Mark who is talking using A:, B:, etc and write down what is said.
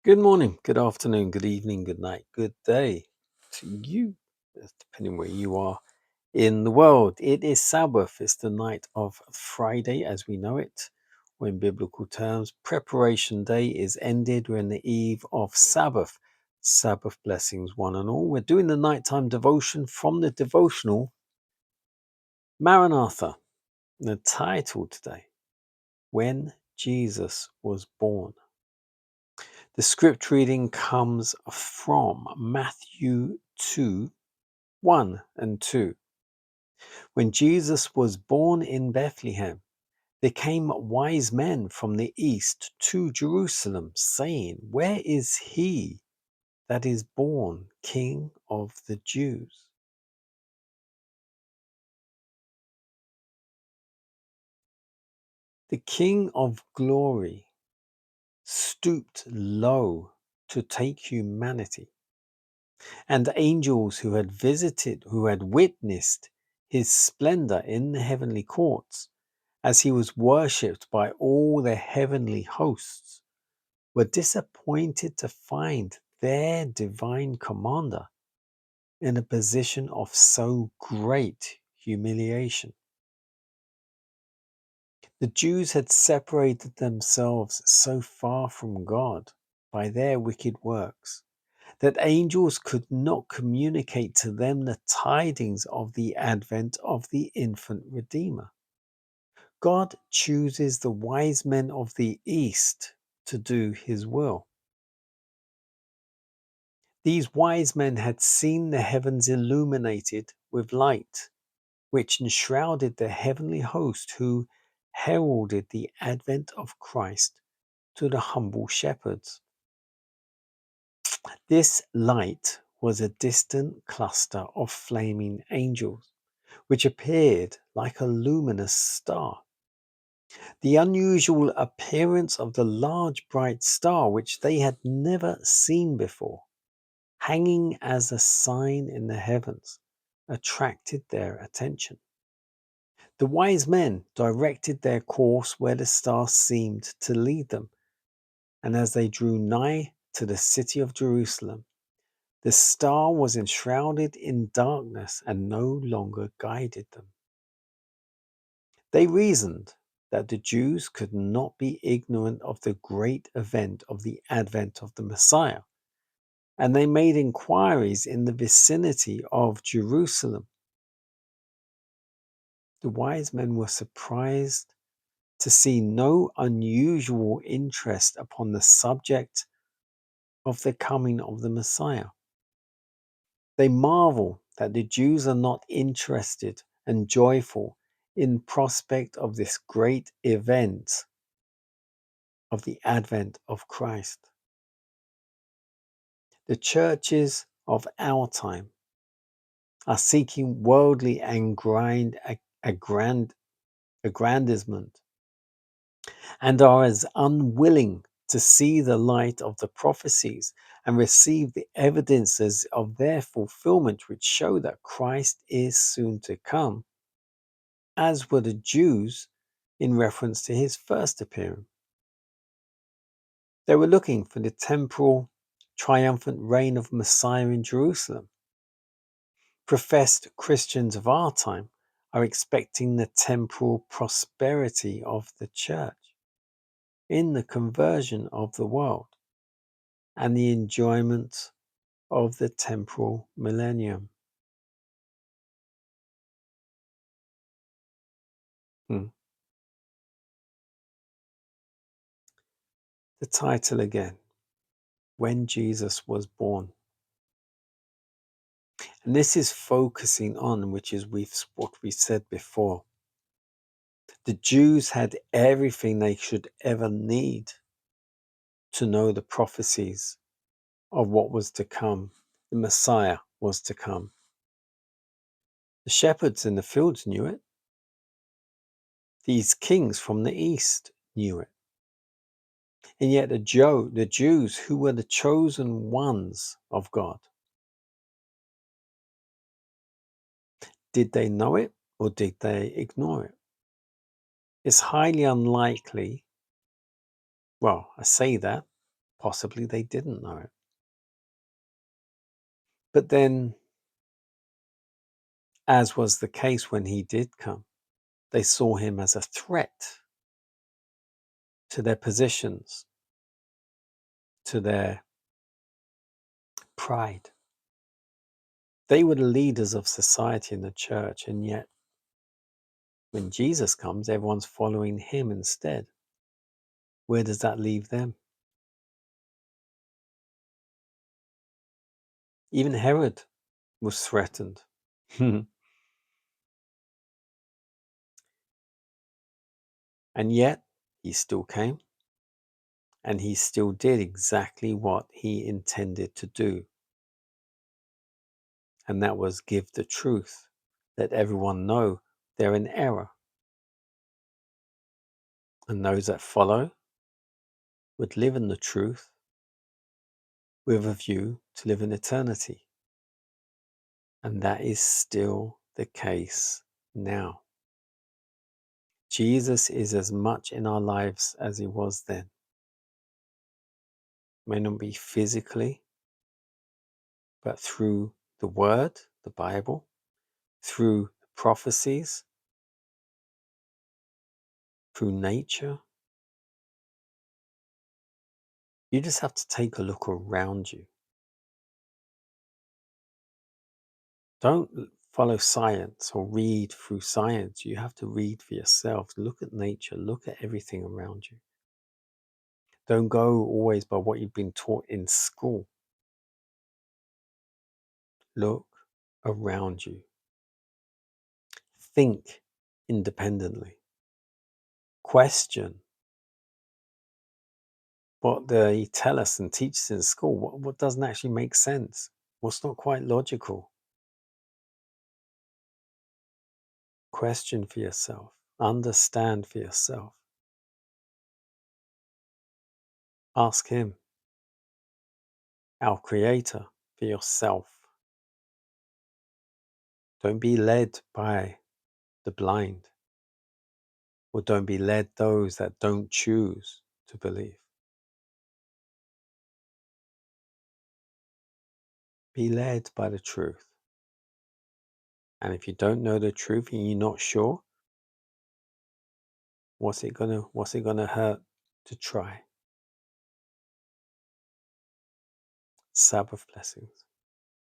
A: Good morning, good afternoon, good evening, good night, good day to you, depending where you are in the world. It is Sabbath. It's the night of Friday as we know it, or in biblical terms, preparation day is ended. We're in the eve of Sabbath. Sabbath blessings, one and all. We're doing the nighttime devotion from the devotional Maranatha. The title today, When Jesus Was Born. The script reading comes from Matthew 2 1 and 2. When Jesus was born in Bethlehem, there came wise men from the east to Jerusalem, saying, Where is he that is born King of the Jews? The King of glory stooped low to take humanity, and angels who had witnessed his splendor in the heavenly courts, as he was worshipped by all the heavenly hosts, were disappointed to find their divine commander in a position of so great humiliation. The Jews had separated themselves so far from God by their wicked works that angels could not communicate to them the tidings of the advent of the infant Redeemer. God chooses the wise men of the East to do his will. These wise men had seen the heavens illuminated with light, which enshrouded the heavenly host who heralded the advent of Christ to the humble shepherds. This light was a distant cluster of flaming angels, which appeared like a luminous star. The unusual appearance of the large bright star, which they had never seen before, hanging as a sign in the heavens, attracted their attention. The wise men directed their course where the star seemed to lead them, and as they drew nigh to the city of Jerusalem, the star was enshrouded in darkness and no longer guided them. They reasoned that the Jews could not be ignorant of the great event of the advent of the Messiah, and they made inquiries in the vicinity of Jerusalem. The wise men were surprised to see no unusual interest upon the subject of the coming of the Messiah. They marvel that the Jews are not interested and joyful in prospect of this great event of the advent of Christ. The churches of our time are seeking worldly and aggrandizement, and are as unwilling to see the light of the prophecies and receive the evidences of their fulfillment, which show that Christ is soon to come, as were the Jews in reference to his first appearing. They were looking for the temporal, triumphant reign of Messiah in Jerusalem. Professed Christians of our time are expecting the temporal prosperity of the church in the conversion of the world and the enjoyment of the temporal millennium. Hmm. The title again, When Jesus Was Born. And this is focusing on, which is what we said before. The Jews had everything they should ever need to know the prophecies of what was to come. The Messiah was to come. The shepherds in the fields knew it. These kings from the east knew it. And yet the Jews who were the chosen ones of God, did they know it or did they ignore it? It's highly unlikely, well, I say that, Possibly they didn't know it. But then, as was the case when he did come, they saw him as a threat to their positions, to their pride. They were the leaders of society in the church, and yet when Jesus comes, everyone's following him instead. Where does that leave them? Even Herod was threatened. And yet he still came, and he still did exactly what he intended to do. And that was give the truth, let everyone know they're in error. And those that follow would live in the truth with a view to live in eternity. And that is still the case now. Jesus is as much in our lives as he was then. May not be physically, but through the word, the Bible, through the prophecies, through nature. You just have to take a look around you. Don't follow science or read through science. You have to read for yourself. Look at nature. Look at everything around you. Don't go always by what you've been taught in school. Look around you. Think independently. Question what they tell us and teach us in school. What doesn't actually make sense? What's not quite logical? Question for yourself. Understand for yourself. Ask him, our creator, for yourself. Don't be led by the blind, or don't be led those that don't choose to believe. Be led by the truth. And if you don't know the truth and you're not sure, what's it gonna hurt to try? Sabbath blessings.